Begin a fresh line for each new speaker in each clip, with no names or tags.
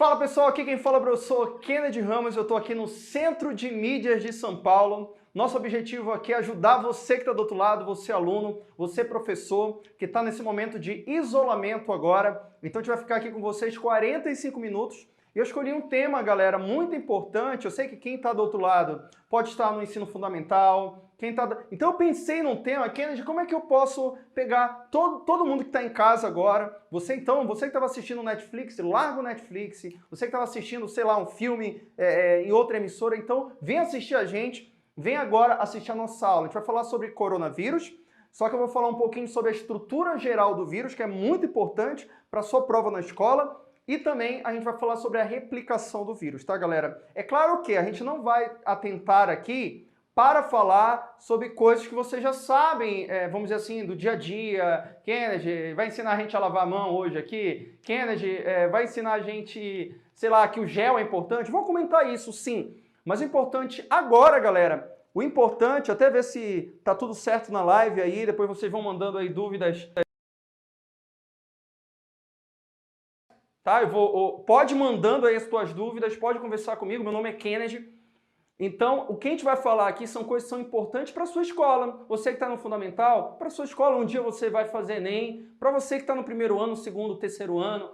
Fala pessoal, aqui quem fala eu sou Kennedy Ramos, eu estou aqui no Centro de Mídias de São Paulo. Nosso objetivo aqui é ajudar você que está do outro lado, você aluno, você professor, que está nesse momento de isolamento agora. Então a gente vai ficar aqui com vocês 45 minutos. E eu escolhi um tema, galera, muito importante. Eu sei que quem está do outro lado pode estar no ensino fundamental. Então eu pensei num tema, Kennedy, como é que eu posso pegar todo mundo que está em casa agora, você que estava assistindo o Netflix, larga o Netflix, você que estava assistindo, sei lá, um filme em outra emissora, então vem assistir a gente, vem agora assistir a nossa aula. A gente vai falar sobre coronavírus, só que eu vou falar um pouquinho sobre a estrutura geral do vírus, que é muito importante para a sua prova na escola. E também a gente vai falar sobre a replicação do vírus, tá, galera? É claro que a gente não vai atentar aqui para falar sobre coisas que vocês já sabem, vamos dizer assim, do dia a dia. Kennedy vai ensinar a gente a lavar a mão hoje aqui. Kennedy vai ensinar a gente, sei lá, que o gel é importante. Vamos comentar isso, sim. Mas o importante agora, galera, o importante, até ver se tá tudo certo na live aí, depois vocês vão mandando aí dúvidas. Tá? Pode ir mandando aí as tuas dúvidas, pode conversar comigo, meu nome é Kennedy. Então, o que a gente vai falar aqui são coisas que são importantes para a sua escola. Você que está no fundamental, para a sua escola, um dia você vai fazer Enem. Para você que está no primeiro ano, segundo, terceiro ano.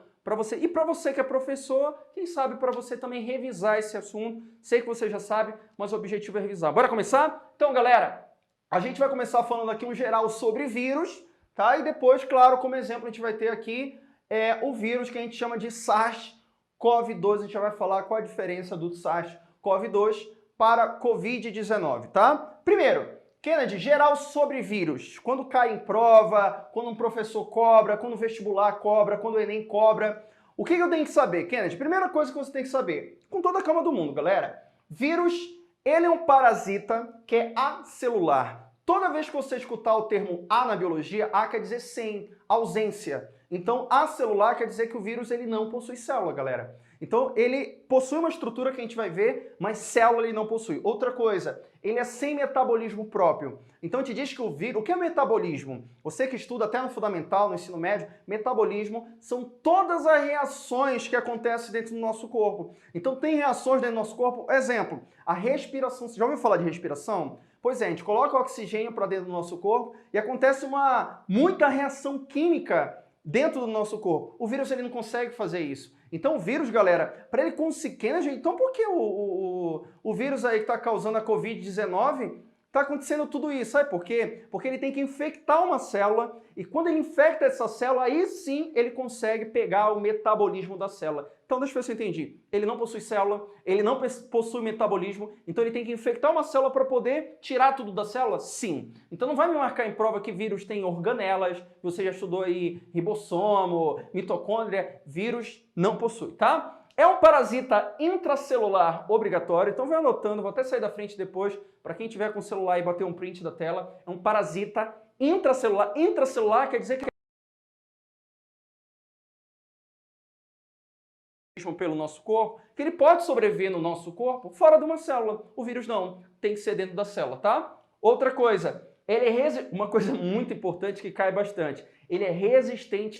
E para você que é professor, quem sabe para você também revisar esse assunto. Sei que você já sabe, mas o objetivo é revisar. Bora começar? Então, galera, a gente vai começar falando aqui um geral sobre vírus, tá? E depois, claro, como exemplo, a gente vai ter aqui o vírus que a gente chama de SARS-CoV-2. A gente já vai falar qual a diferença do SARS-CoV-2 para Covid-19, tá? Primeiro, Kennedy, geral sobre vírus. Quando cai em prova, quando um professor cobra, quando o vestibular cobra, quando o Enem cobra. O que eu tenho que saber, Kennedy? Primeira coisa que você tem que saber, com toda a calma do mundo, galera. Vírus, ele é um parasita que é acelular. Toda vez que você escutar o termo A na biologia, A quer dizer sem, ausência. Então, acelular quer dizer que o vírus ele não possui célula, galera. Então, ele possui uma estrutura que a gente vai ver, mas célula ele não possui. Outra coisa, ele é sem metabolismo próprio. Então, te diz que o vírus... O que é metabolismo? Você que estuda até no fundamental, no ensino médio, metabolismo são todas as reações que acontecem dentro do nosso corpo. Então, tem reações dentro do nosso corpo. Exemplo, a respiração. Você já ouviu falar de respiração? Pois é, a gente coloca o oxigênio para dentro do nosso corpo e acontece muita reação química dentro do nosso corpo. O vírus ele não consegue fazer isso. Então o vírus, galera, para ele conseguir... Então por que o vírus aí que está causando a Covid-19 está acontecendo tudo isso? Sabe por quê? Porque ele tem que infectar uma célula e quando ele infecta essa célula, aí sim ele consegue pegar o metabolismo da célula. Então deixa eu ver se eu entendi. Ele não possui célula, ele não possui metabolismo, então ele tem que infectar uma célula para poder tirar tudo da célula? Sim. Então não vai me marcar em prova que vírus tem organelas, você já estudou aí ribossomo, mitocôndria, vírus não possui, tá? É um parasita intracelular obrigatório, então vai anotando, vou até sair da frente depois, para quem tiver com o celular e bater um print da tela, é um parasita intracelular. Intracelular quer dizer que pelo nosso corpo, que ele pode sobreviver no nosso corpo fora de uma célula. O vírus não, tem que ser dentro da célula, tá? Outra coisa, uma coisa muito importante que cai bastante, ele é resistente.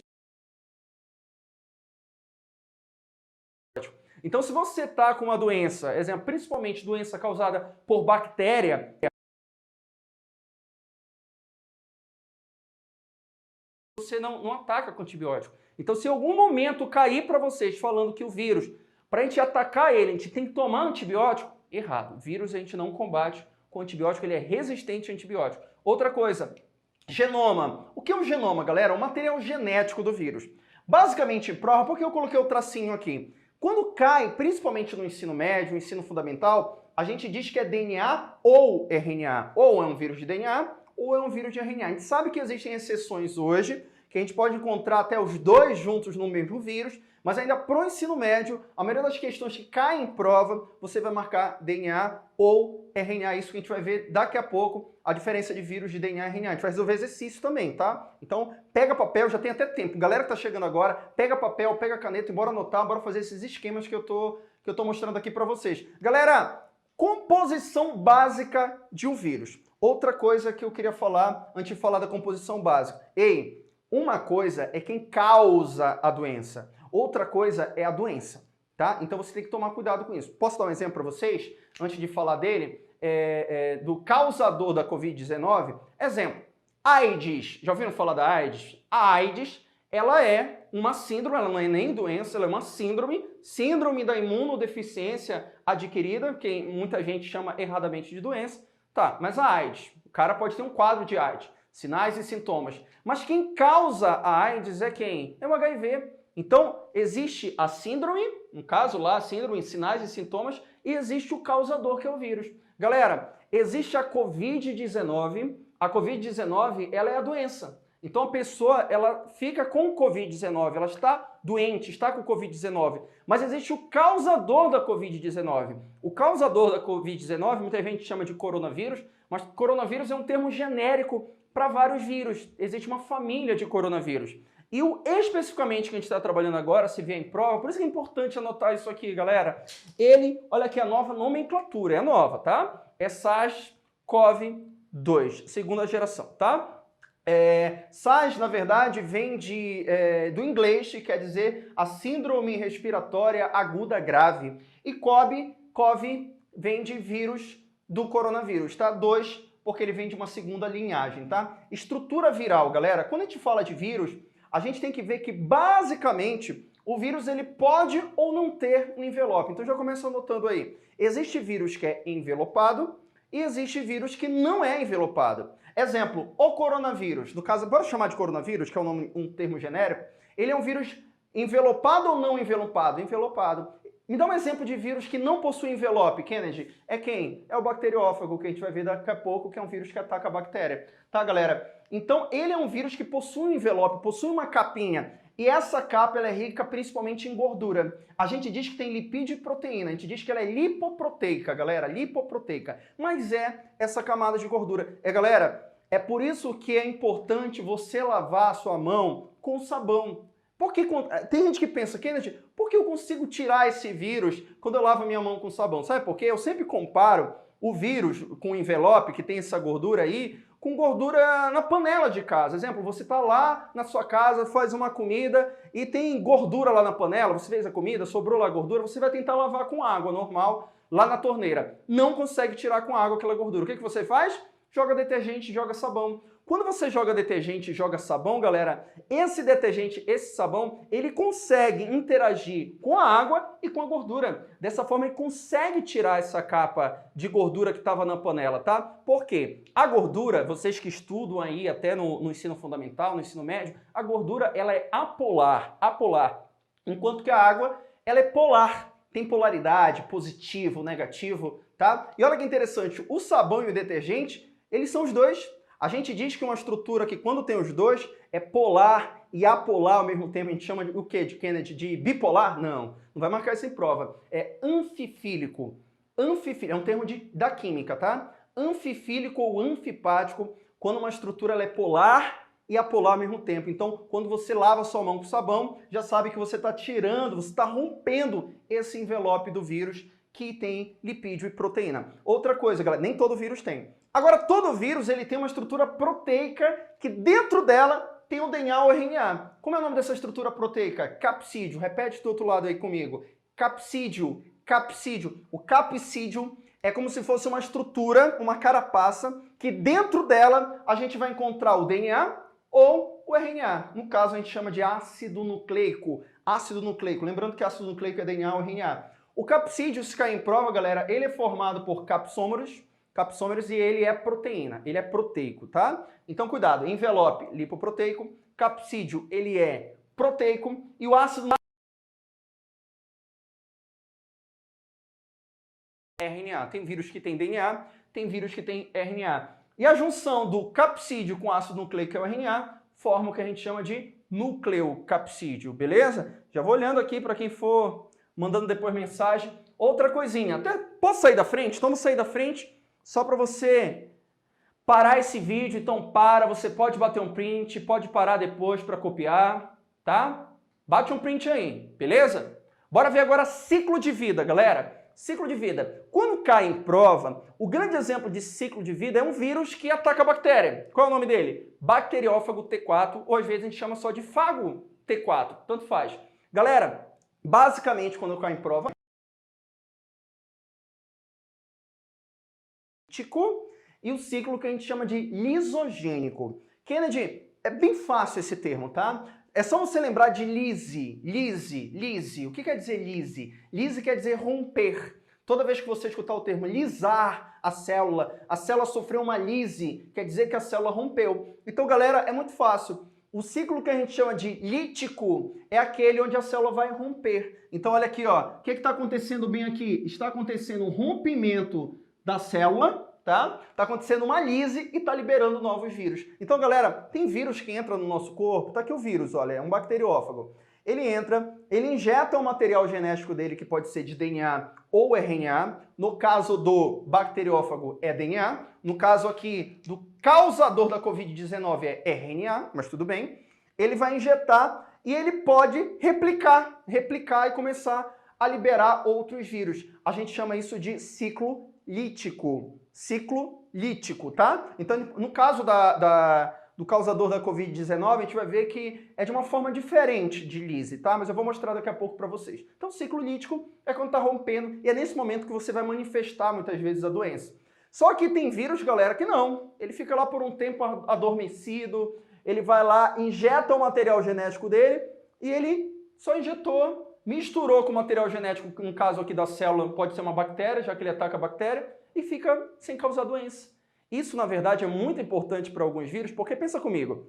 Então, se você está com uma doença, exemplo, principalmente doença causada por bactéria, você não ataca com antibiótico. Então, se em algum momento cair para vocês falando que o vírus, para a gente atacar ele, a gente tem que tomar antibiótico, errado. O vírus a gente não combate com antibiótico, ele é resistente a antibiótico. Outra coisa, genoma. O que é um genoma, galera? É o material genético do vírus. Basicamente, em prova, por que eu coloquei o tracinho aqui? Quando cai, principalmente no ensino médio, no ensino fundamental, a gente diz que é DNA ou RNA. Ou é um vírus de DNA ou é um vírus de RNA. A gente sabe que existem exceções hoje, que a gente pode encontrar até os dois juntos no mesmo vírus, mas ainda pro ensino médio, a maioria das questões que caem em prova, você vai marcar DNA ou RNA. Isso que a gente vai ver daqui a pouco, a diferença de vírus de DNA e RNA. A gente vai resolver exercício também, tá? Então, pega papel, já tem até tempo. Galera que tá chegando agora, pega papel, pega caneta e bora anotar, bora fazer esses esquemas que eu tô mostrando aqui para vocês. Galera, composição básica de um vírus. Outra coisa que eu queria falar, antes de falar da composição básica. Uma coisa é quem causa a doença. Outra coisa é a doença. tá? Então você tem que tomar cuidado com isso. Posso dar um exemplo para vocês, antes de falar dele, do causador da Covid-19? Exemplo, AIDS. Já ouviram falar da AIDS? A AIDS, ela é uma síndrome, ela não é nem doença, ela é uma síndrome da imunodeficiência adquirida, que muita gente chama erradamente de doença. Tá, mas a AIDS, o cara pode ter um quadro de AIDS, sinais e sintomas. Mas quem causa a AIDS é quem? É o HIV. Então, existe a síndrome, no caso lá, a síndrome, sinais e sintomas, e existe o causador, que é o vírus. Galera, existe a Covid-19. A Covid-19, ela é a doença. Então, a pessoa, ela fica com Covid-19, ela está doente, está com Covid-19. Mas existe o causador da Covid-19. O causador da Covid-19, muita gente chama de coronavírus, mas coronavírus é um termo genérico para vários vírus. Existe uma família de coronavírus. E o especificamente que a gente está trabalhando agora, se vier em prova, por isso que é importante anotar isso aqui, galera. Ele, olha aqui a nova nomenclatura, é nova, tá? É SARS-CoV-2, segunda geração, tá? SARS, na verdade, vem do inglês, que quer dizer a síndrome respiratória aguda grave. E CoV vem de vírus do coronavírus, tá? 2, porque ele vem de uma segunda linhagem, tá? Estrutura viral, galera, quando a gente fala de vírus, a gente tem que ver que, basicamente, o vírus ele pode ou não ter um envelope. Então já começa anotando aí. Existe vírus que é envelopado e existe vírus que não é envelopado. Exemplo, o coronavírus. No caso, bora chamar de coronavírus, que é um termo genérico. Ele é um vírus envelopado ou não envelopado? Envelopado. Me dá um exemplo de vírus que não possui envelope, Kennedy. É quem? É o bacteriófago, que a gente vai ver daqui a pouco, que é um vírus que ataca a bactéria. Tá, galera? Então, ele é um vírus que possui um envelope, possui uma capinha. E essa capa ela é rica principalmente em gordura. A gente diz que tem lipídio e proteína. A gente diz que ela é lipoproteica, galera. Lipoproteica. Mas é essa camada de gordura. Galera, é por isso que é importante você lavar a sua mão com sabão. Porque tem gente que pensa, Kennedy, por que eu consigo tirar esse vírus quando eu lavo a minha mão com sabão? Sabe por quê? Eu sempre comparo o vírus com o envelope, que tem essa gordura aí, com gordura na panela de casa. Exemplo, você está lá na sua casa, faz uma comida e tem gordura lá na panela, você fez a comida, sobrou lá a gordura, você vai tentar lavar com água normal lá na torneira. Não consegue tirar com água aquela gordura. O que você faz? Joga detergente, joga sabão. Quando você joga detergente e joga sabão, galera, esse detergente, esse sabão, ele consegue interagir com a água e com a gordura. Dessa forma, ele consegue tirar essa capa de gordura que estava na panela, tá? Por quê? A gordura, vocês que estudam aí até no ensino fundamental, no ensino médio, a gordura, ela é apolar, enquanto que a água, ela é polar. Tem polaridade, positivo, negativo, tá? E olha que interessante, o sabão e o detergente, eles são os dois. A gente diz que uma estrutura que, quando tem os dois, é polar e apolar ao mesmo tempo. A gente chama de o quê? De Kennedy? De bipolar? Não vai marcar isso em prova. É anfifílico. Anfifílico é um termo da química, tá? Anfifílico ou anfipático, quando uma estrutura ela é polar e apolar ao mesmo tempo. Então, quando você lava a sua mão com sabão, já sabe que você está tirando, você está rompendo esse envelope do vírus que tem lipídio e proteína. Outra coisa, galera, nem todo vírus tem. Agora, todo vírus ele tem uma estrutura proteica que dentro dela tem o DNA ou RNA. Como é o nome dessa estrutura proteica? Capsídio. Repete do outro lado aí comigo. Capsídio. Capsídio. O capsídio é como se fosse uma estrutura, uma carapaça, que dentro dela a gente vai encontrar o DNA ou o RNA. No caso, a gente chama de ácido nucleico. Ácido nucleico. Lembrando que ácido nucleico é DNA ou RNA. O capsídio, se cair em prova, galera, ele é formado por capsômeros, e ele é proteína, ele é proteico, tá? Então, cuidado, envelope lipoproteico, capsídio, ele é proteico, e o ácido RNA. Tem vírus que tem DNA, tem vírus que tem RNA. E a junção do capsídio com ácido nucleico, que é o RNA, forma o que a gente chama de nucleocapsídeo, beleza? Já vou olhando aqui para quem for mandando depois mensagem. Outra coisinha, até posso sair da frente? Então, vamos sair da frente. Só para você parar esse vídeo, então você pode bater um print, pode parar depois para copiar, tá? Bate um print aí, beleza? Bora ver agora ciclo de vida, galera. Ciclo de vida. Quando cai em prova, o grande exemplo de ciclo de vida é um vírus que ataca a bactéria. Qual é o nome dele? Bacteriófago T4, ou às vezes a gente chama só de fago T4, tanto faz. Galera, basicamente, quando eu caio em prova, e o ciclo que a gente chama de lisogênico. Kennedy, é bem fácil esse termo, tá? É só você lembrar de lise, lise, lise. O que quer dizer lise? Lise quer dizer romper. Toda vez que você escutar o termo lisar a célula sofreu uma lise, quer dizer que a célula rompeu. Então, galera, é muito fácil. O ciclo que a gente chama de lítico é aquele onde a célula vai romper. Então, olha aqui, ó. O que está acontecendo bem aqui? Está acontecendo um rompimento da célula, tá? Tá acontecendo uma lise e tá liberando novos vírus. Então, galera, tem vírus que entra no nosso corpo. Tá aqui o vírus, olha, é um bacteriófago. Ele entra, ele injeta o material genético dele, que pode ser de DNA ou RNA. No caso do bacteriófago é DNA. No caso aqui do causador da Covid-19 é RNA, mas tudo bem. Ele vai injetar e ele pode replicar e começar a liberar outros vírus. A gente chama isso de ciclo lítico. Ciclo lítico, tá? Então, no caso do causador da Covid-19, a gente vai ver que é de uma forma diferente de lise, tá? Mas eu vou mostrar daqui a pouco para vocês. Então, o ciclo lítico é quando tá rompendo e é nesse momento que você vai manifestar muitas vezes a doença. Só que tem vírus, galera, que não. Ele fica lá por um tempo adormecido, ele vai lá, injeta o material genético dele e ele só injetou, misturou com o material genético, no caso aqui da célula, pode ser uma bactéria, já que ele ataca a bactéria, e fica sem causar doença. Isso, na verdade, é muito importante para alguns vírus, porque pensa comigo,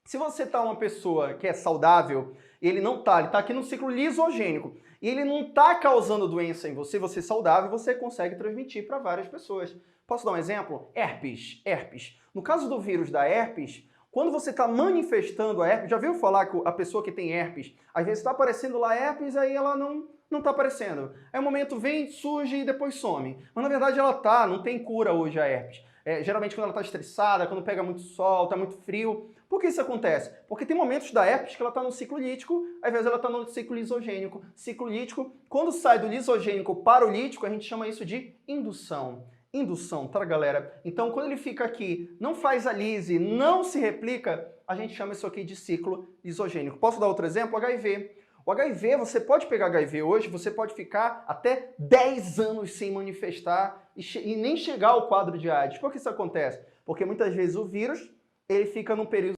se você tá uma pessoa que é saudável, ele não tá, ele tá aqui no ciclo lisogênico, e ele não tá causando doença em você, você é saudável, você consegue transmitir para várias pessoas. Posso dar um exemplo? Herpes. Herpes. No caso do vírus da herpes, quando você está manifestando a herpes, já viu falar que a pessoa que tem herpes, às vezes está aparecendo lá herpes, aí ela não está aparecendo. Aí o momento vem, surge e depois some. Mas na verdade ela tá, não tem cura hoje a herpes. Geralmente quando ela está estressada, quando pega muito sol, está muito frio. Por que isso acontece? Porque tem momentos da herpes que ela está no ciclo lítico, às vezes ela está no ciclo lisogênico. Ciclo lítico, quando sai do lisogênico para o lítico, a gente chama isso de indução. Indução, tá, galera? Então, quando ele fica aqui, não faz a lise, não se replica, a gente chama isso aqui de ciclo lisogênico. Posso dar outro exemplo? HIV. O HIV, você pode pegar HIV hoje, você pode ficar até 10 anos sem manifestar e nem chegar ao quadro de AIDS. Por que isso acontece? Porque muitas vezes o vírus, ele fica num período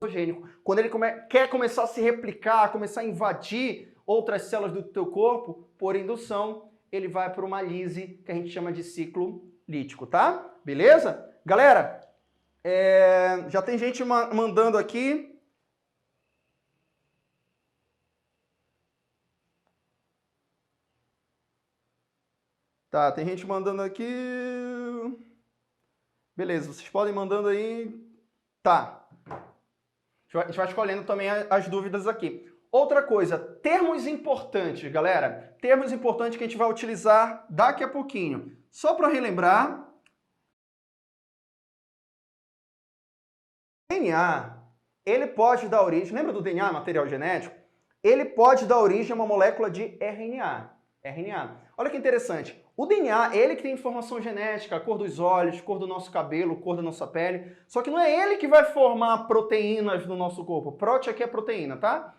lisogênico. Quando ele quer começar a se replicar, começar a invadir outras células do teu corpo, por indução, ele vai para uma lise que a gente chama de ciclo lítico, tá? Beleza? Galera, já tem gente mandando aqui. Tá, tem gente mandando aqui. Beleza, vocês podem mandando aí. Tá. A gente vai escolhendo também as dúvidas aqui. Outra coisa, termos importantes, galera. Termos importantes que a gente vai utilizar daqui a pouquinho. Só para relembrar. DNA, ele pode dar origem... Lembra do DNA, material genético? Ele pode dar origem a uma molécula de RNA. RNA. Olha que interessante. O DNA, ele que tem informação genética, a cor dos olhos, cor do nosso cabelo, cor da nossa pele. Só que não é ele que vai formar proteínas no nosso corpo. Prote aqui é proteína, tá?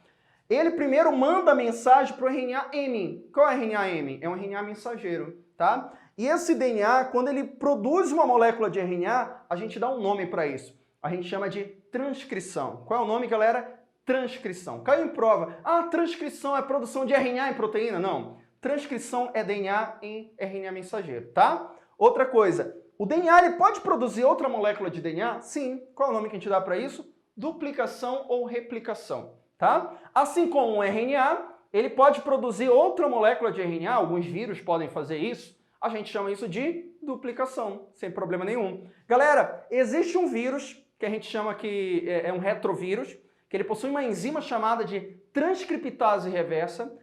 Ele primeiro manda a mensagem para o RNA M. Qual é o RNA M? É um RNA mensageiro, tá? E esse DNA, quando ele produz uma molécula de RNA, a gente dá um nome para isso. A gente chama de transcrição. Qual é o nome, galera? Transcrição. Caiu em prova. Ah, transcrição é produção de RNA em proteína? Não. Transcrição é DNA em RNA mensageiro, tá? Outra coisa, o DNA ele pode produzir outra molécula de DNA? Sim. Qual é o nome que a gente dá para isso? Duplicação ou replicação, tá? Assim como o RNA, ele pode produzir outra molécula de RNA, alguns vírus podem fazer isso, a gente chama isso de duplicação, sem problema nenhum. Galera, existe um vírus que a gente chama que é um retrovírus, que ele possui uma enzima chamada de transcriptase reversa,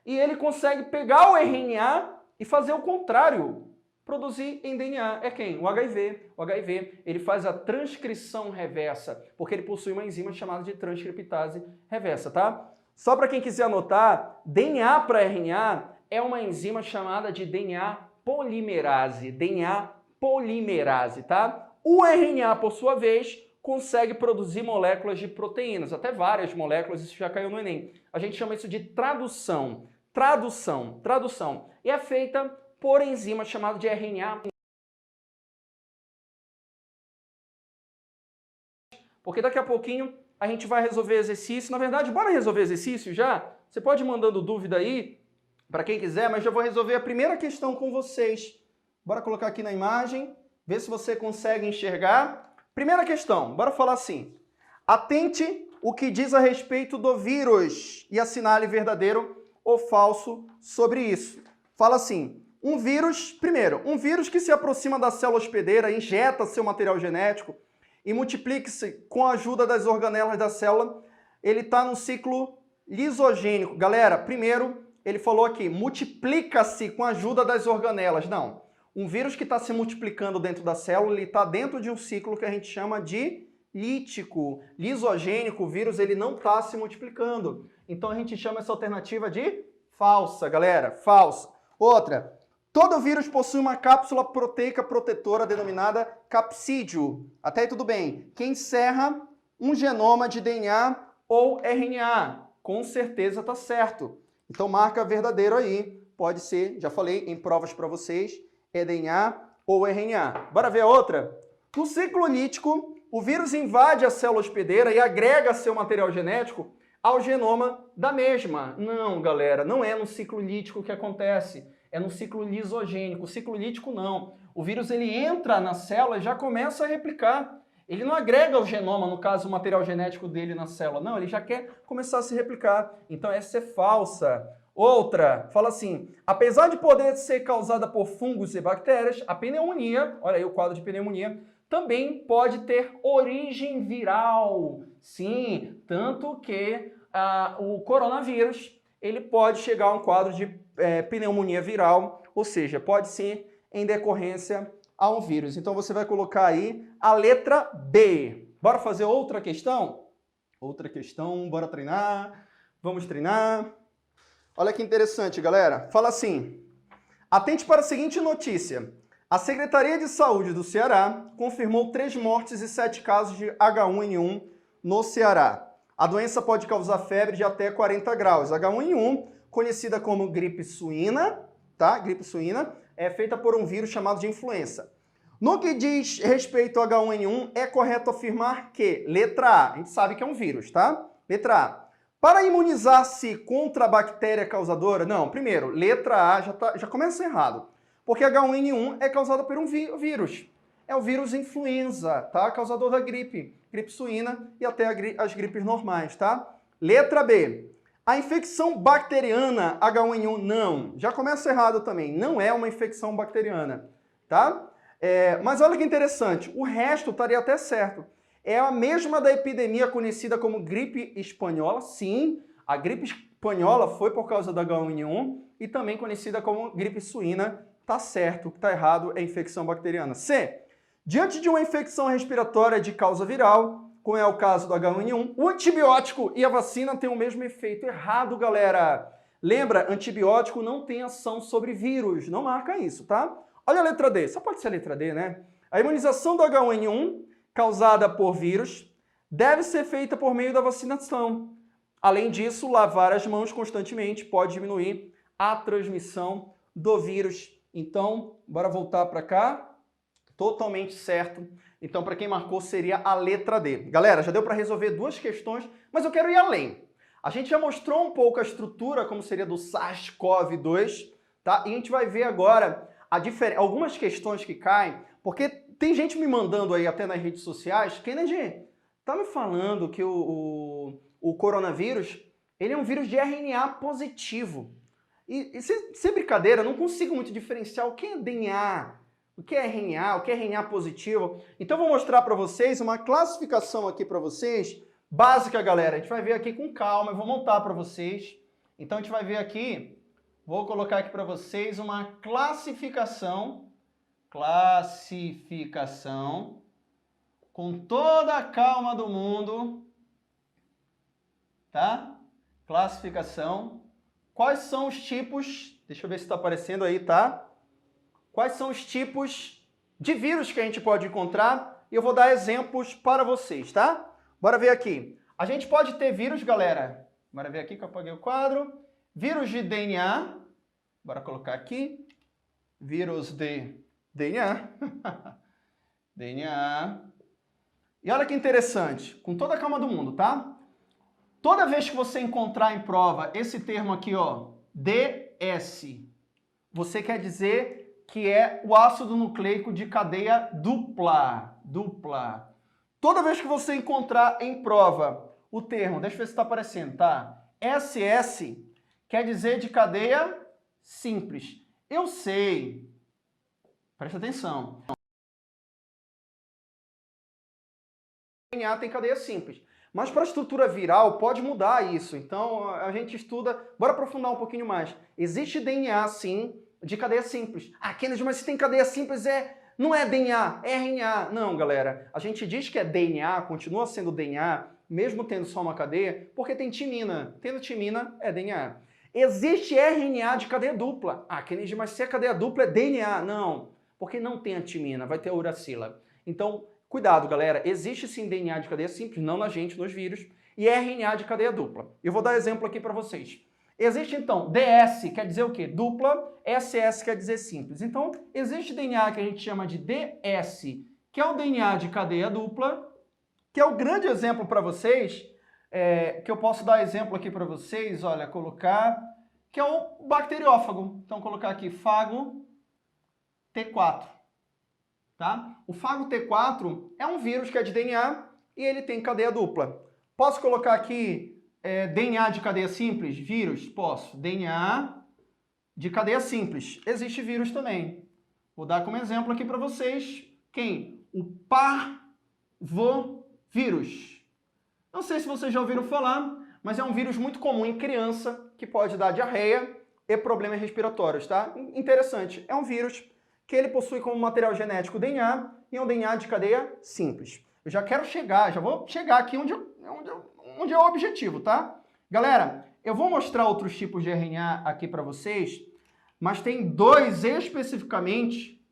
e ele consegue pegar o RNA e fazer o contrário, produzir em DNA. É quem? O HIV. O HIV, ele faz a transcrição reversa, porque ele possui uma enzima chamada de transcriptase reversa, tá? Só para quem quiser anotar, DNA para RNA é uma enzima chamada de DNA polimerase, tá? O RNA, por sua vez, consegue produzir moléculas de proteínas, até várias moléculas, isso já caiu no Enem. A gente chama isso de tradução. Tradução. E é feita por enzima chamada de RNA. Porque daqui a pouquinho a gente vai resolver exercício. Na verdade, bora resolver exercício já? Você pode ir mandando dúvida aí, para quem quiser, mas já vou resolver a primeira questão com vocês. Bora colocar aqui na imagem, ver se você consegue enxergar. Primeira questão, bora falar assim. Atente o que diz a respeito do vírus e assinale verdadeiro ou falso sobre isso. Fala assim, um vírus que se aproxima da célula hospedeira, injeta seu material genético e multiplica-se com a ajuda das organelas da célula, ele está num ciclo lisogênico. Galera, primeiro, ele falou aqui, multiplica-se com a ajuda das organelas. Não, um vírus que está se multiplicando dentro da célula, ele está dentro de um ciclo que a gente chama de lítico. Lisogênico, o vírus ele não está se multiplicando. Então a gente chama essa alternativa de falsa, galera, falsa. Outra, todo vírus possui uma cápsula proteica protetora denominada capsídeo. Até aí tudo bem. Que encerra um genoma de DNA ou RNA. Com certeza está certo. Então marca verdadeiro aí. Pode ser, já falei em provas para vocês, é DNA ou RNA. Bora ver a outra? No ciclo lítico, o vírus invade a célula hospedeira e agrega seu material genético ao genoma da mesma. Não, galera, não é no ciclo lítico que acontece. É no ciclo lisogênico. O ciclo lítico não. O vírus ele entra na célula e já começa a replicar. Ele não agrega o genoma, no caso, o material genético dele na célula. Não, ele já quer começar a se replicar. Então essa é falsa. Outra, fala assim, apesar de poder ser causada por fungos e bactérias, a pneumonia, olha aí o quadro de pneumonia, também pode ter origem viral. Sim, tanto que o coronavírus ele pode chegar a um quadro de pneumonia viral, ou seja, pode ser em decorrência a um vírus. Então você vai colocar aí a letra B. Bora fazer outra questão? Outra questão, bora treinar. Vamos treinar. Olha que interessante, galera. Fala assim, atente para a seguinte notícia. A Secretaria de Saúde do Ceará confirmou 3 mortes e 7 casos de H1N1 no Ceará. A doença pode causar febre de até 40 graus. H1N1, conhecida como gripe suína, tá? Gripe suína, é feita por um vírus chamado de influenza. No que diz respeito ao H1N1, é correto afirmar que, letra A, a gente sabe que é um vírus, tá? Letra A. Para imunizar-se contra a bactéria causadora, não, primeiro, letra A já começa errado. Porque H1N1 é causado por um vírus. É o vírus influenza, tá? Causador da gripe suína e até as gripes normais, tá? Letra B. A infecção bacteriana H1N1, não. Já começa errado também. Não é uma infecção bacteriana, tá? Mas olha que interessante. O resto estaria até certo. É a mesma da epidemia conhecida como gripe espanhola. Sim, a gripe espanhola foi por causa da H1N1 e também conhecida como gripe suína. Tá certo, o que está errado é infecção bacteriana. C. Diante de uma infecção respiratória de causa viral, como é o caso do H1N1, o antibiótico e a vacina têm o mesmo efeito. Errado, galera. Lembra, antibiótico não tem ação sobre vírus. Não marca isso, tá? Olha a letra D. Só pode ser a letra D, né? A imunização do H1N1, causada por vírus, deve ser feita por meio da vacinação. Além disso, lavar as mãos constantemente pode diminuir a transmissão do vírus. Então, bora voltar para cá. Totalmente certo. Então, para quem marcou, seria a letra D. Galera, já deu para resolver 2 questões, mas eu quero ir além. A gente já mostrou um pouco a estrutura, como seria do SARS-CoV-2, tá? E a gente vai ver agora algumas questões que caem, porque tem gente me mandando aí até nas redes sociais, Kennedy, tá me falando que o coronavírus, ele é um vírus de RNA positivo. E sem brincadeira, eu não consigo muito diferenciar o que é DNA, o que é RNA, o que é RNA positivo. Então eu vou mostrar para vocês uma classificação aqui para vocês, básica, galera. A gente vai ver aqui com calma, eu vou montar para vocês. Então a gente vai ver aqui, vou colocar aqui para vocês uma classificação com toda a calma do mundo, tá? Classificação. Quais são os tipos, deixa eu ver se está aparecendo aí, tá? Quais são os tipos de vírus que a gente pode encontrar e eu vou dar exemplos para vocês, tá? Bora ver aqui. A gente pode ter vírus, galera. Bora ver aqui que eu apaguei o quadro. Vírus de DNA. Bora colocar aqui. Vírus de DNA. DNA. E olha que interessante, com toda a calma do mundo, tá? Toda vez que você encontrar em prova esse termo aqui, ó, DS, você quer dizer que é o ácido nucleico de cadeia dupla. Dupla. Toda vez que você encontrar em prova o termo, deixa eu ver se está aparecendo, tá? SS quer dizer de cadeia simples. Eu sei, presta atenção. DNA tem cadeia simples. Mas para a estrutura viral pode mudar isso. Então a gente estuda. Bora aprofundar um pouquinho mais. Existe DNA, sim, de cadeia simples. Ah, Kennedy, mas se tem cadeia simples não é DNA, é RNA. Não, galera. A gente diz que é DNA, continua sendo DNA, mesmo tendo só uma cadeia, porque tem timina. Tendo timina, é DNA. Existe RNA de cadeia dupla. Ah, Kennedy, mas se é cadeia dupla é DNA. Não, porque não tem a timina, vai ter a uracila. Então, cuidado, galera. Existe sim DNA de cadeia simples, não na gente, nos vírus, e RNA de cadeia dupla. Eu vou dar exemplo aqui para vocês. Existe, então, DS, quer dizer o quê? Dupla, SS quer dizer simples. Então, existe DNA que a gente chama de DS, que é o DNA de cadeia dupla, que é o grande exemplo para vocês, que eu posso dar exemplo aqui para vocês, olha, colocar, que é o bacteriófago. Então, colocar aqui fago T4. Tá? O fago T4 é um vírus que é de DNA e ele tem cadeia dupla. Posso colocar aqui DNA de cadeia simples? Vírus? Posso. DNA de cadeia simples. Existe vírus também. Vou dar como exemplo aqui para vocês. Quem? O parvovírus. Não sei se vocês já ouviram falar, mas é um vírus muito comum em criança que pode dar diarreia e problemas respiratórios, tá? Interessante. É um vírus que ele possui como material genético DNA e é um DNA de cadeia simples. Eu já quero chegar, já vou chegar aqui onde é o objetivo, tá? Galera, eu vou mostrar outros tipos de RNA aqui para vocês, mas tem dois especificamente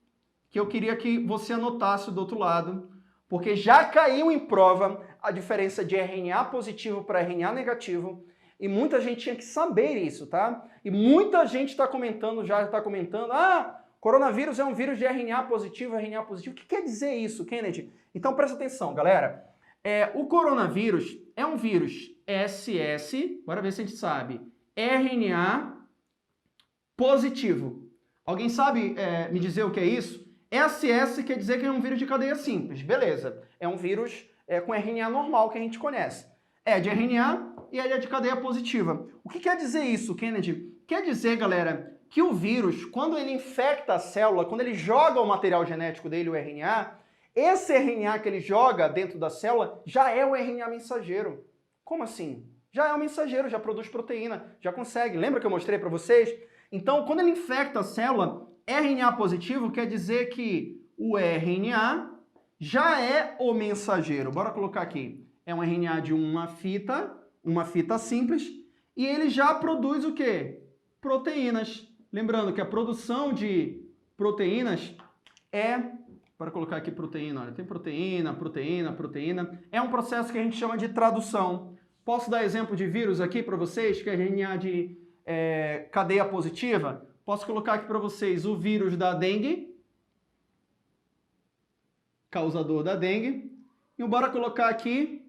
que eu queria que você anotasse do outro lado, porque já caiu em prova a diferença de RNA positivo para RNA negativo, e muita gente tinha que saber isso, tá? E muita gente está comentando, já está comentando, coronavírus é um vírus de RNA positivo, RNA positivo. O que quer dizer isso, Kennedy? Então presta atenção, galera. O coronavírus é um vírus SS, bora ver se a gente sabe, RNA positivo. Alguém sabe me dizer o que é isso? SS quer dizer que é um vírus de cadeia simples, beleza. É um vírus com RNA normal que a gente conhece. É de RNA e ele é de cadeia positiva. O que quer dizer isso, Kennedy? Quer dizer, galera, que o vírus, quando ele infecta a célula, quando ele joga o material genético dele, o RNA, esse RNA que ele joga dentro da célula já é o RNA mensageiro. Como assim? Já é o mensageiro, já produz proteína, já consegue. Lembra que eu mostrei para vocês? Então, quando ele infecta a célula, RNA positivo quer dizer que o RNA já é o mensageiro. Bora colocar aqui. É um RNA de uma fita simples, e ele já produz o quê? Proteínas. Lembrando que a produção de proteínas para colocar aqui proteína, olha, tem proteína, é um processo que a gente chama de tradução. Posso dar exemplo de vírus aqui para vocês, que é RNA de cadeia positiva? Posso colocar aqui para vocês o vírus da dengue, causador da dengue, e bora colocar aqui,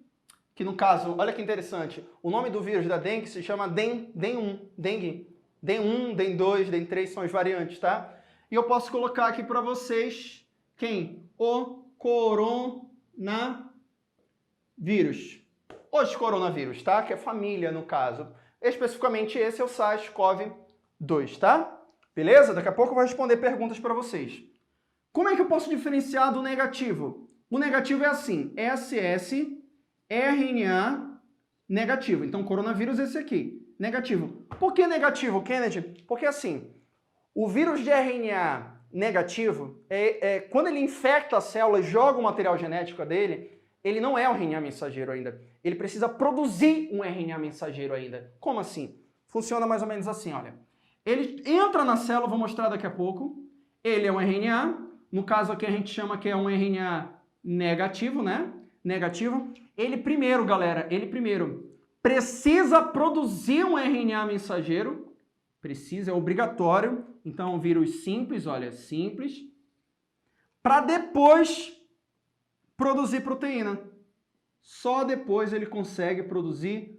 que no caso, olha que interessante, o nome do vírus da dengue se chama DEN1, dengue. DEN1, DEN2, DEN3 são as variantes, tá? E eu posso colocar aqui para vocês, quem? O coronavírus. Os coronavírus, tá? Que é família, no caso. Especificamente esse é o SARS-CoV-2, tá? Beleza? Daqui a pouco eu vou responder perguntas para vocês. Como é que eu posso diferenciar do negativo? O negativo é assim, SS, RNA, negativo. Então, coronavírus é esse aqui, negativo. Por que negativo, Kennedy? Porque assim, o vírus de RNA negativo, quando ele infecta a célula e joga o material genético dele, ele não é um RNA mensageiro ainda. Ele precisa produzir um RNA mensageiro ainda. Como assim? Funciona mais ou menos assim, olha. Ele entra na célula, vou mostrar daqui a pouco. Ele é um RNA. No caso aqui a gente chama que é um RNA negativo, né? Negativo. Ele primeiro, galera, ele primeiro precisa produzir um RNA mensageiro. Precisa, é obrigatório. Então, um vírus simples, olha, simples. Para depois produzir proteína. Só depois ele consegue produzir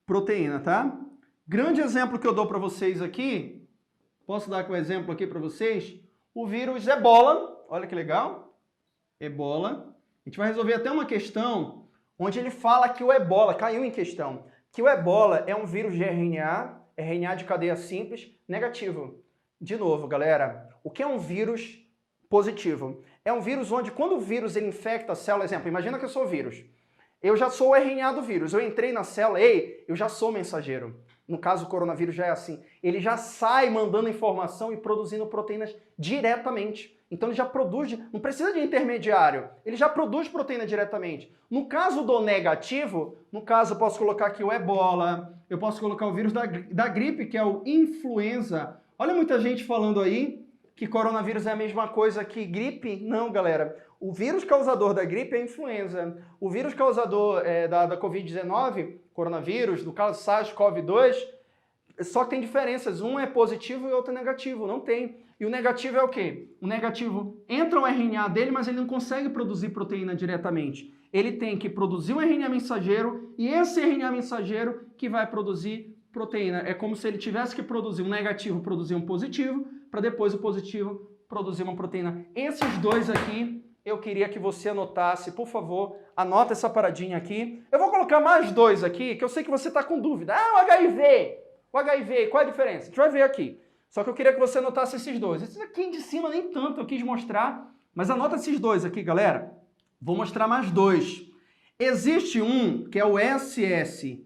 proteína, tá? Grande exemplo que eu dou para vocês aqui, posso dar um exemplo aqui para vocês? O vírus Ebola, olha que legal, Ebola. A gente vai resolver até uma questão onde ele fala que o Ebola, caiu em questão, que o Ebola é um vírus de RNA de cadeia simples, negativo. De novo, galera, o que é um vírus positivo? É um vírus onde, quando o vírus ele infecta a célula, exemplo, imagina que eu sou o vírus. Eu já sou o RNA do vírus, eu entrei na célula, eu já sou mensageiro. No caso, o coronavírus já é assim. Ele já sai mandando informação e produzindo proteínas diretamente. Então ele já produz, não precisa de intermediário, ele já produz proteína diretamente. No caso do negativo, no caso eu posso colocar aqui o Ebola, eu posso colocar o vírus da gripe, que é o influenza. Olha muita gente falando aí que coronavírus é a mesma coisa que gripe. Não, galera. O vírus causador da gripe é a influenza. O vírus causador da Covid-19, coronavírus, no caso SARS-CoV-2, só que tem diferenças. Um é positivo e outro é negativo. Não tem. E o negativo é o quê? O negativo entra o RNA dele, mas ele não consegue produzir proteína diretamente. Ele tem que produzir um RNA mensageiro e esse RNA mensageiro que vai produzir proteína. É como se ele tivesse que produzir um negativo, produzir um positivo, para depois o positivo produzir uma proteína. Esses dois aqui, eu queria que você anotasse, por favor, anota essa paradinha aqui. Eu vou colocar mais dois aqui, que eu sei que você está com dúvida. Ah, o HIV! O HIV, qual é a diferença? A gente vai ver aqui. Só que eu queria que você anotasse esses dois. Esses aqui de cima nem tanto eu quis mostrar, mas anota esses dois aqui, galera. Vou mostrar mais dois. Existe um que é o ssRNA-RT.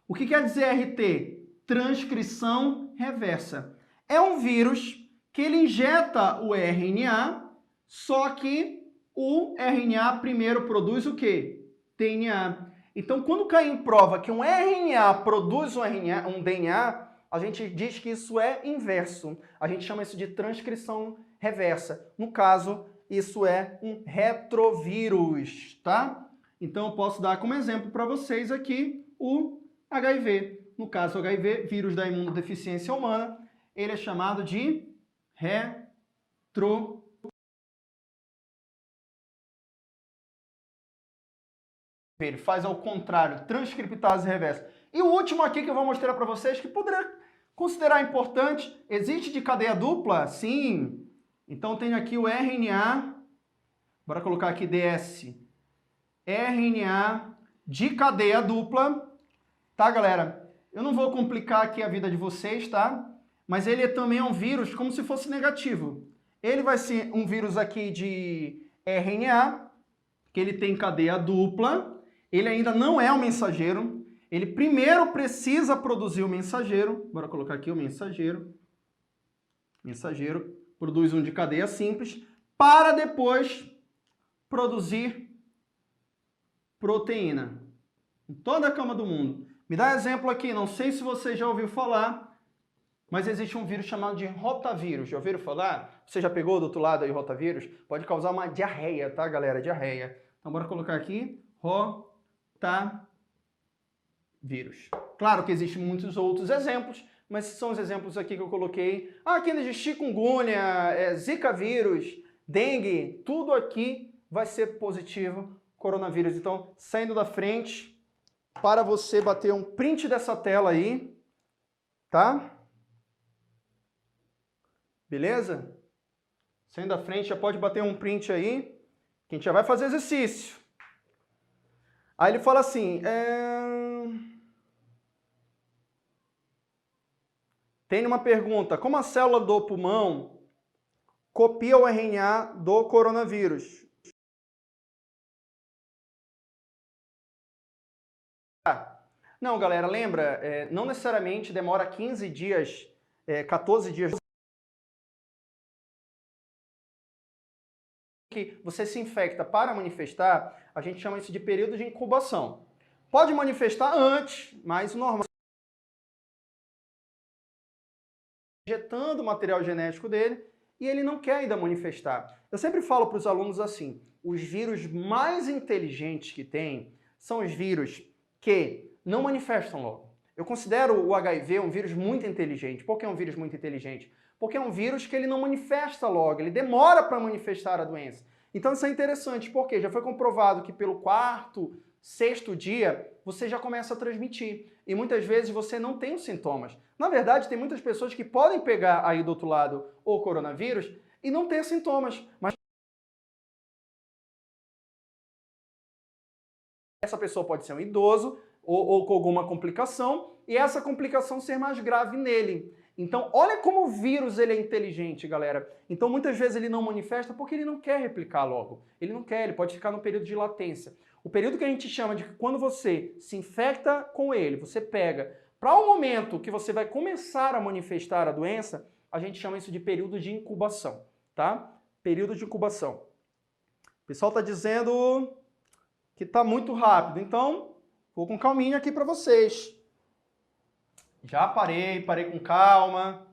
O que quer dizer RT? Transcrição reversa. É um vírus que ele injeta o RNA, só que o RNA primeiro produz o quê? DNA. Então, quando cai em prova que um RNA produz um DNA, a gente diz que isso é inverso. A gente chama isso de transcrição reversa. No caso, isso é um retrovírus, tá? Então, eu posso dar como exemplo para vocês aqui o HIV. No caso, o HIV, vírus da imunodeficiência humana, ele é chamado de retrovírus. Ele faz ao contrário, transcriptase reversa. E o último aqui que eu vou mostrar para vocês, que poderia considerar importante, existe de cadeia dupla? Sim. Então tem aqui o RNA, bora colocar aqui DS, RNA de cadeia dupla, tá, galera? Eu não vou complicar aqui a vida de vocês, tá? Mas ele também é um vírus como se fosse negativo. Ele vai ser um vírus aqui de RNA, que ele tem cadeia dupla. Ele ainda não é um mensageiro. Ele primeiro precisa produzir o mensageiro. Bora colocar aqui o mensageiro. Mensageiro produz um de cadeia simples para depois produzir proteína. Em toda a cama do mundo. Me dá exemplo aqui, não sei se você já ouviu falar, mas existe um vírus chamado de rotavírus. Já ouviram falar? Você já pegou do outro lado aí rotavírus? Pode causar uma diarreia, tá, galera? Diarreia. Então, bora colocar aqui rotavírus. Claro que existem muitos outros exemplos, mas são os exemplos aqui que eu coloquei. Aqui de chikungunya, zika vírus, dengue, tudo aqui vai ser positivo coronavírus. Então, saindo da frente, para você bater um print dessa tela aí, tá? Beleza? Saindo da frente, já pode bater um print aí, que a gente já vai fazer exercício. Aí ele fala assim, tem uma pergunta, como a célula do pulmão copia o RNA do coronavírus? Não, galera, lembra, não necessariamente demora 15 dias, 14 dias que você se infecta para manifestar, a gente chama isso de período de incubação. Pode manifestar antes, mas o normal injetando o material genético dele e ele não quer ainda manifestar. Eu sempre falo para os alunos assim, os vírus mais inteligentes que tem são os vírus que não manifestam logo. Eu considero o HIV um vírus muito inteligente. Por que é um vírus muito inteligente? Porque é um vírus que ele não manifesta logo, ele demora para manifestar a doença. Então isso é interessante, porque já foi comprovado que pelo 4º, 6º dia, você já começa a transmitir. E muitas vezes você não tem os sintomas. Na verdade, tem muitas pessoas que podem pegar aí do outro lado o coronavírus e não ter sintomas. Mas essa pessoa pode ser um idoso ou com alguma complicação, e essa complicação ser mais grave nele. Então, olha como o vírus ele é inteligente, galera. Então, muitas vezes ele não manifesta porque ele não quer replicar logo. Ele não quer, ele pode ficar no período de latência. O período que a gente chama de quando você se infecta com ele, você pega, para o momento que você vai começar a manifestar a doença, a gente chama isso de período de incubação, tá? Período de incubação. O pessoal está dizendo que está muito rápido, então vou com calminha aqui para vocês. Já parei com calma.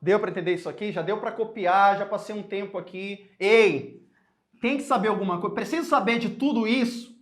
Deu para entender isso aqui? Já deu para copiar, já passei um tempo aqui. Ei, tem que saber alguma coisa. Preciso saber de tudo isso?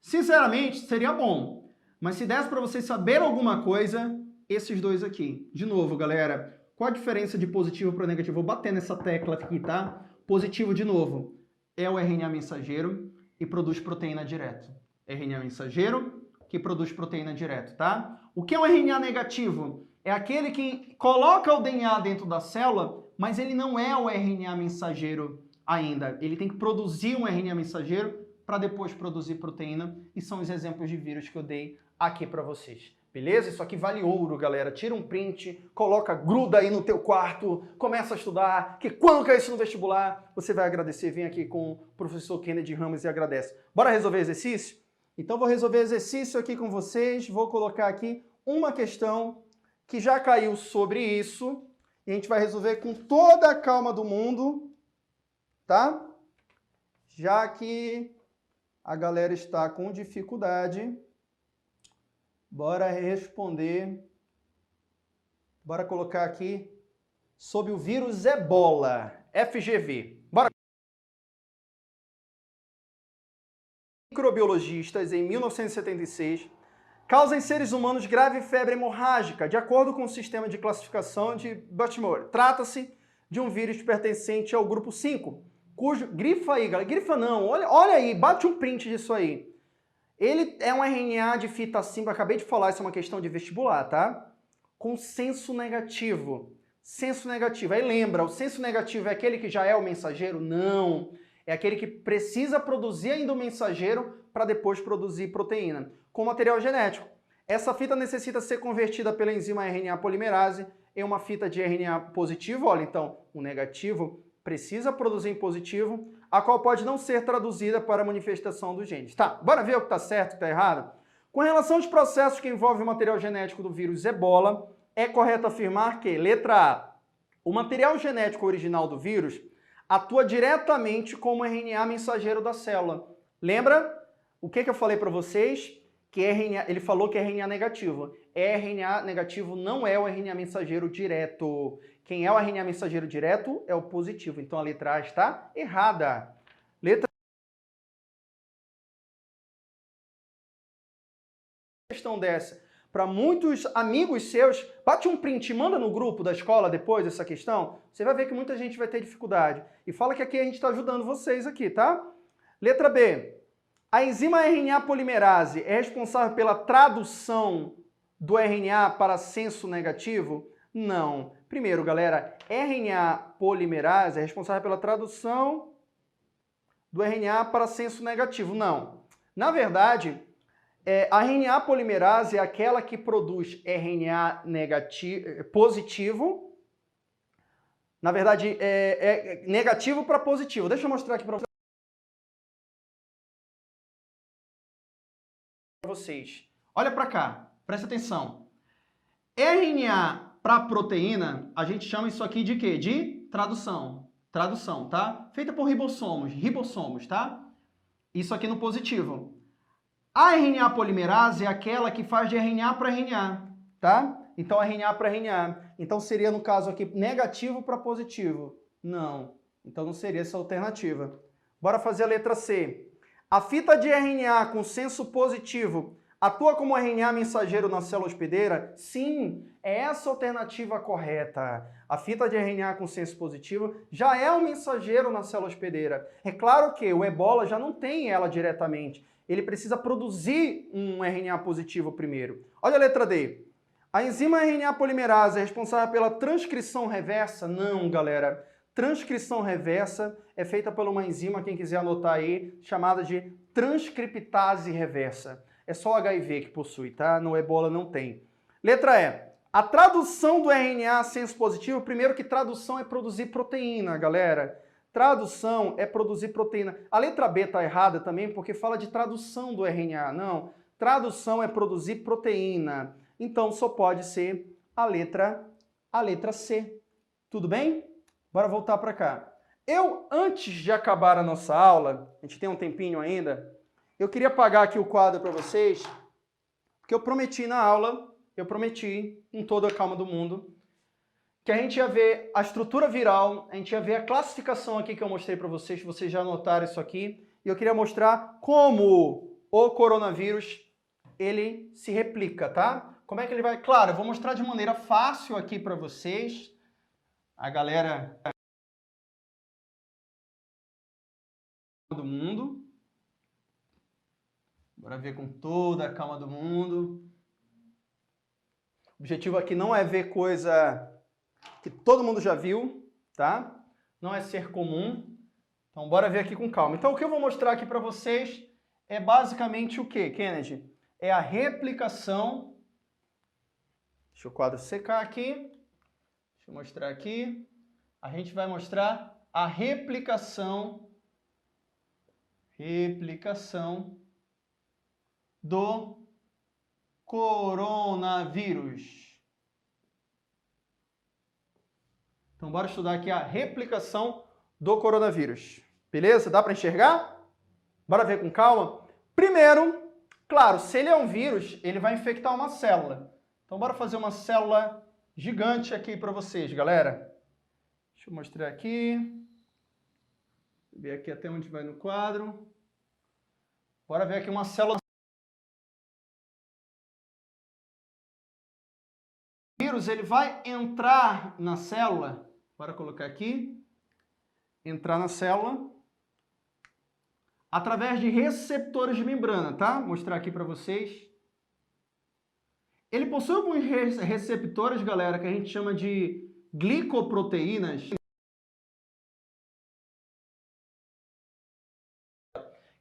Sinceramente, seria bom. Mas se desse para vocês saber alguma coisa, esses dois aqui. De novo, galera, qual a diferença de positivo para negativo? Vou bater nessa tecla aqui, tá? Positivo, de novo, é o RNA mensageiro e produz proteína direto. RNA mensageiro que produz proteína direto, tá? O que é o RNA negativo? É aquele que coloca o DNA dentro da célula, mas ele não é o RNA mensageiro ainda. Ele tem que produzir um RNA mensageiro para depois produzir proteína, e são os exemplos de vírus que eu dei aqui para vocês. Beleza? Isso aqui vale ouro, galera. Tira um print, coloca, gruda aí no teu quarto, começa a estudar, que quando cair isso no vestibular, você vai agradecer. Vem aqui com o professor Kennedy Ramos e agradece. Bora resolver exercício? Então vou resolver exercício aqui com vocês, vou colocar aqui uma questão que já caiu sobre isso, e a gente vai resolver com toda a calma do mundo, tá? Já que a galera está com dificuldade, bora responder, bora colocar aqui sobre o vírus Ebola, FGV. Bora! Microbiologistas, em 1976, causam em seres humanos grave febre hemorrágica, de acordo com o sistema de classificação de Baltimore. Trata-se de um vírus pertencente ao grupo 5, cujo... Grifa aí, galera. Grifa não. Olha aí, bate um print disso aí. Ele é um RNA de fita simple, acabei de falar, isso é uma questão de vestibular, tá? Com senso negativo. Senso negativo. Aí lembra, o senso negativo é aquele que já é o mensageiro? Não. É aquele que precisa produzir ainda o mensageiro para depois produzir proteína, com material genético. Essa fita necessita ser convertida pela enzima RNA polimerase em uma fita de RNA positivo. Olha, então, o negativo precisa produzir em positivo, a qual pode não ser traduzida para a manifestação dos genes. Tá, bora ver o que está certo e o que está errado? Com relação aos processos que envolvem o material genético do vírus Ebola, é correto afirmar que, letra A, o material genético original do vírus atua diretamente como RNA mensageiro da célula. Lembra o que eu falei para vocês? Que RNA, ele falou que é RNA negativo. RNA negativo não é o RNA mensageiro direto. Quem é o RNA mensageiro direto é o positivo. Então a letra A está errada. Letra questão dessa. Para muitos amigos seus, bate um print, manda no grupo da escola depois dessa questão, você vai ver que muita gente vai ter dificuldade. E fala que aqui a gente está ajudando vocês aqui, tá? Letra B. A enzima RNA polimerase é responsável pela tradução do RNA para senso negativo? Não. Primeiro, galera, RNA polimerase é responsável pela tradução do RNA para senso negativo? Não. Na verdade, a RNA polimerase é aquela que produz RNA positivo. Na verdade, é negativo para positivo. Deixa eu mostrar aqui para vocês. Olha para cá, presta atenção. RNA para proteína, a gente chama isso aqui de quê? De tradução. Tradução, tá? Feita por ribossomos, tá? Isso aqui no positivo. A RNA polimerase é aquela que faz de RNA para RNA, tá? Então, RNA para RNA. Então, seria, no caso aqui, negativo para positivo. Não. Então não seria essa a alternativa. Bora fazer a letra C. A fita de RNA com senso positivo atua como RNA mensageiro na célula hospedeira? Sim, é essa a alternativa correta. A fita de RNA com senso positivo já é um mensageiro na célula hospedeira. É claro que o ebola já não tem ela diretamente. Ele precisa produzir um RNA positivo primeiro. Olha a letra D. A enzima RNA polimerase é responsável pela transcrição reversa? Não, galera. Transcrição reversa é feita por uma enzima, quem quiser anotar aí, chamada de transcriptase reversa. É só o HIV que possui, tá? No ebola não tem. Letra E. A tradução do RNA senso positivo, primeiro que tradução é produzir proteína, galera. Tradução é produzir proteína. A letra B está errada também porque fala de tradução do RNA. Não, tradução é produzir proteína. Então só pode ser a letra C. Tudo bem? Bora voltar para cá. Antes de acabar a nossa aula, a gente tem um tempinho ainda, eu queria apagar aqui o quadro para vocês, porque eu prometi na aula, em toda a calma do mundo, que a gente ia ver a estrutura viral, a gente ia ver a classificação aqui que eu mostrei para vocês já anotaram isso aqui, e eu queria mostrar como o coronavírus, ele se replica, tá? Como é que ele vai? Claro, eu vou mostrar de maneira fácil aqui para vocês, a galera do mundo. Bora ver com toda a calma do mundo. O objetivo aqui não é ver coisa que todo mundo já viu, tá? Não é ser comum. Então, bora ver aqui com calma. Então, o que eu vou mostrar aqui para vocês é basicamente o quê, Kennedy? É a replicação. Deixa o quadro secar aqui. Deixa eu mostrar aqui. A gente vai mostrar a replicação do coronavírus. Então, bora estudar aqui a replicação do coronavírus. Beleza? Dá para enxergar? Bora ver com calma? Primeiro, claro, se ele é um vírus, ele vai infectar uma célula. Então, bora fazer uma célula gigante aqui para vocês, galera. Deixa eu mostrar aqui. Ver aqui até onde vai no quadro. Bora ver aqui uma célula. O vírus ele vai entrar na célula. Bora colocar aqui. Entrar na célula. Através de receptores de membrana, tá? Vou mostrar aqui para vocês. Ele possui alguns receptores, galera, que a gente chama de glicoproteínas.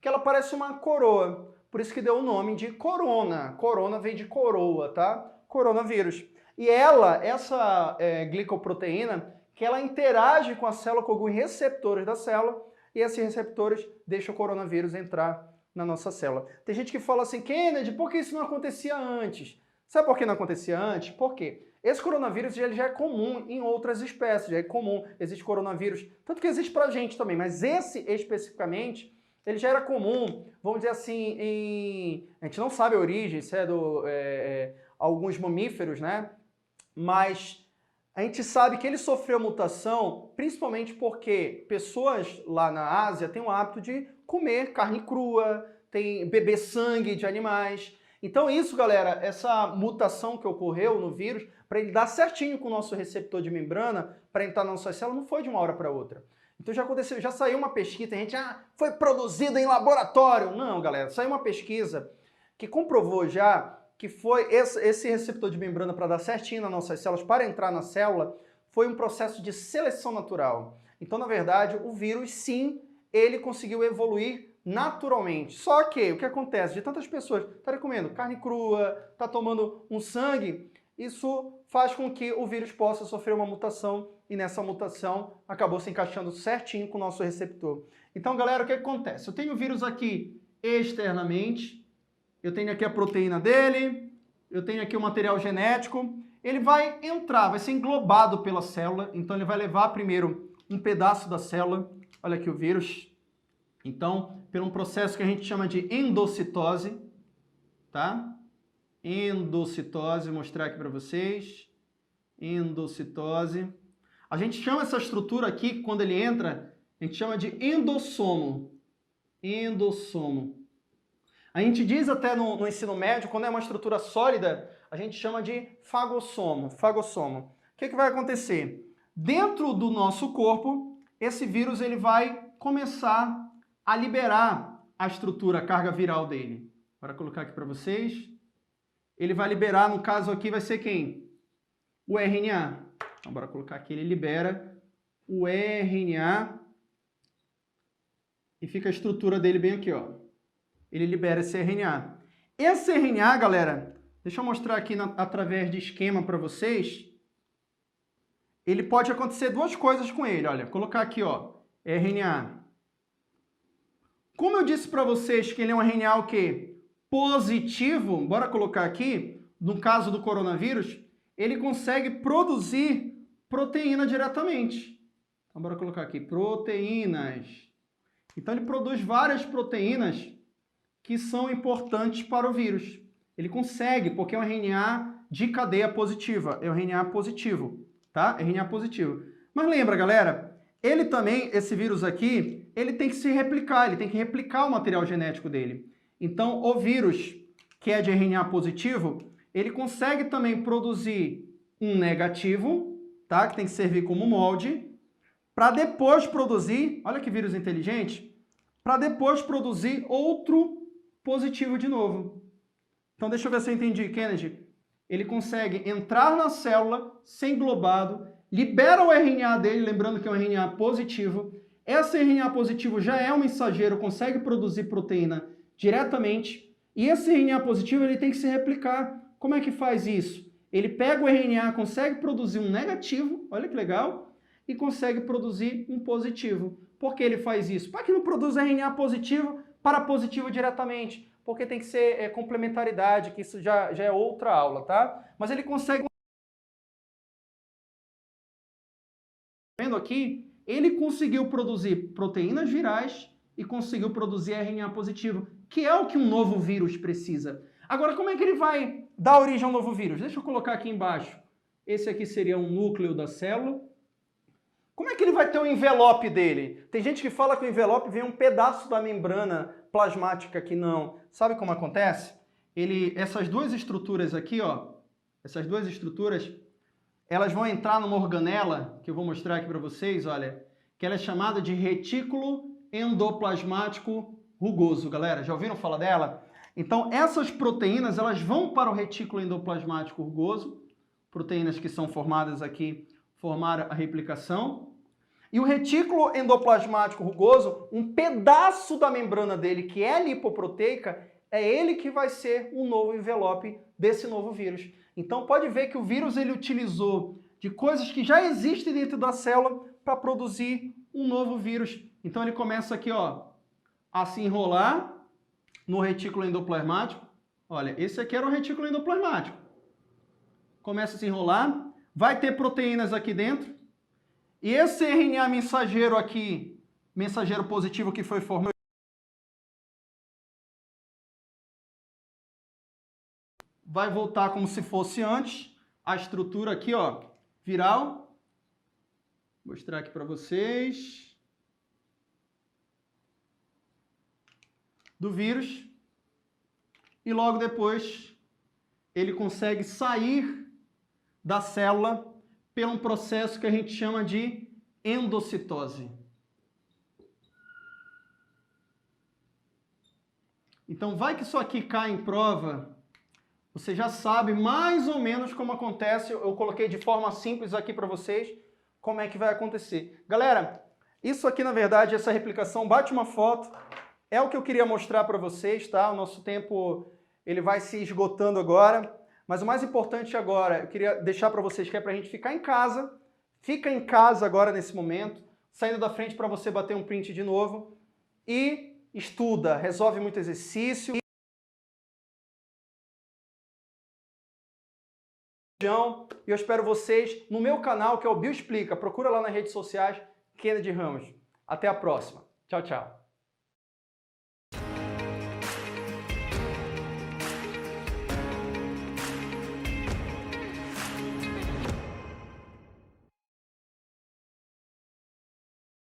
Que ela parece uma coroa. Por isso que deu o nome de corona. Corona vem de coroa, tá? Coronavírus. E essa glicoproteína, que ela interage com a célula, com alguns receptores da célula, e esses receptores deixam o coronavírus entrar na nossa célula. Tem gente que fala assim, Kennedy, por que isso não acontecia antes? Sabe por que não acontecia antes? Por quê? Esse coronavírus ele já é comum em outras espécies, já é comum, existe coronavírus, tanto que existe pra gente também, mas esse especificamente, ele já era comum, vamos dizer assim, a gente não sabe a origem, se é alguns mamíferos, né? Mas a gente sabe que ele sofreu mutação principalmente porque pessoas lá na Ásia têm o hábito de comer carne crua, beber sangue de animais. Então isso, galera, essa mutação que ocorreu no vírus, para ele dar certinho com o nosso receptor de membrana, para entrar na nossa célula, não foi de uma hora para outra. Então já aconteceu, já saiu uma pesquisa, a gente, foi produzido em laboratório. Não, galera, saiu uma pesquisa que comprovou já que foi esse receptor de membrana para dar certinho nas nossas células, para entrar na célula, foi um processo de seleção natural. Então, na verdade, o vírus, sim, ele conseguiu evoluir naturalmente. Só que, o que acontece? De tantas pessoas estarem comendo carne crua, tá tomando um sangue, isso faz com que o vírus possa sofrer uma mutação e nessa mutação acabou se encaixando certinho com o nosso receptor. Então, galera, o que acontece? Eu tenho o vírus aqui externamente, eu tenho aqui a proteína dele, eu tenho aqui o material genético, ele vai entrar, vai ser englobado pela célula, então ele vai levar primeiro um pedaço da célula, olha aqui o vírus, então, por um processo que a gente chama de endocitose, tá? Endocitose, vou mostrar aqui para vocês, endocitose.
A gente chama essa estrutura aqui, quando ele entra, a gente chama de endossomo. Endossomo. A gente diz até no ensino médio, quando é uma estrutura sólida, a gente chama de fagossomo. Fagossomo. O que vai acontecer? Dentro do nosso corpo, esse vírus ele vai começar a liberar a estrutura, a carga viral dele. Bora colocar aqui para vocês. Ele vai liberar, no caso aqui vai ser quem? O RNA. Então, bora colocar aqui, ele libera o RNA e fica a estrutura dele bem aqui, ó. Ele libera esse RNA. Esse RNA, galera, deixa eu mostrar aqui através de esquema para vocês. Ele pode acontecer duas coisas com ele, olha. Colocar aqui, ó, RNA. Como eu disse para vocês que ele é um RNA o quê? Positivo, bora colocar aqui, no caso do coronavírus, ele consegue produzir proteína diretamente. Então, bora colocar aqui, proteínas. Então, ele produz várias proteínas que são importantes para o vírus. Ele consegue, porque é um RNA de cadeia positiva, é um RNA positivo, tá? RNA positivo. Mas lembra, galera, ele também, esse vírus aqui, ele tem que se replicar, ele tem que replicar o material genético dele. Então, o vírus, que é de RNA positivo, ele consegue também produzir um negativo, tá? Que tem que servir como molde, para depois produzir, olha que vírus inteligente, para depois produzir outro positivo de novo. Então, deixa eu ver se eu entendi, Kennedy. Ele consegue entrar na célula, ser englobado, libera o RNA dele, lembrando que é um RNA positivo. Esse RNA positivo já é um mensageiro, consegue produzir proteína diretamente. E esse RNA positivo ele tem que se replicar. Como é que faz isso? Ele pega o RNA, consegue produzir um negativo, olha que legal, e consegue produzir um positivo. Por que ele faz isso? Para que não produza RNA positivo para positivo diretamente, porque tem que ser complementaridade, que isso já é outra aula, tá? Mas ele consegue... Vendo aqui, ele conseguiu produzir proteínas virais e conseguiu produzir RNA positivo, que é o que um novo vírus precisa. Agora, como é que ele vai dar origem a um novo vírus? Deixa eu colocar aqui embaixo. Esse aqui seria um núcleo da célula. Como é que ele vai ter o envelope dele? Tem gente que fala que o envelope vem um pedaço da membrana plasmática que não. Sabe como acontece? Essas duas estruturas aqui, ó, essas duas estruturas, elas vão entrar numa organela, que eu vou mostrar aqui para vocês, olha, que ela é chamada de retículo endoplasmático rugoso, galera. Já ouviram falar dela? Então, essas proteínas, elas vão para o retículo endoplasmático rugoso, proteínas que são formadas aqui, formaram a replicação. E o retículo endoplasmático rugoso, um pedaço da membrana dele, que é lipoproteica, é ele que vai ser o novo envelope desse novo vírus. Então pode ver que o vírus ele utilizou de coisas que já existem dentro da célula para produzir um novo vírus. Então ele começa aqui, ó, a se enrolar no retículo endoplasmático. Olha, esse aqui era o retículo endoplasmático. Começa a se enrolar, vai ter proteínas aqui dentro. E esse RNA mensageiro aqui, mensageiro positivo que foi formado, vai voltar como se fosse antes, a estrutura aqui, ó, viral. Vou mostrar aqui para vocês. Do vírus. E logo depois, ele consegue sair da célula por um processo que a gente chama de endocitose. Então, vai que isso aqui cai em prova, você já sabe mais ou menos como acontece. Eu coloquei de forma simples aqui para vocês como é que vai acontecer. Galera, isso aqui, na verdade, essa replicação, bate uma foto, é o que eu queria mostrar para vocês, tá? O nosso tempo ele vai se esgotando agora. Mas o mais importante agora, eu queria deixar para vocês que é para a gente ficar em casa. Fica em casa agora nesse momento, saindo da frente para você bater um print de novo. E estuda, resolve muito exercício. E eu espero vocês no meu canal, que é o Bioexplica. Procura lá nas redes sociais, Kennedy Ramos. Até a próxima. Tchau, tchau.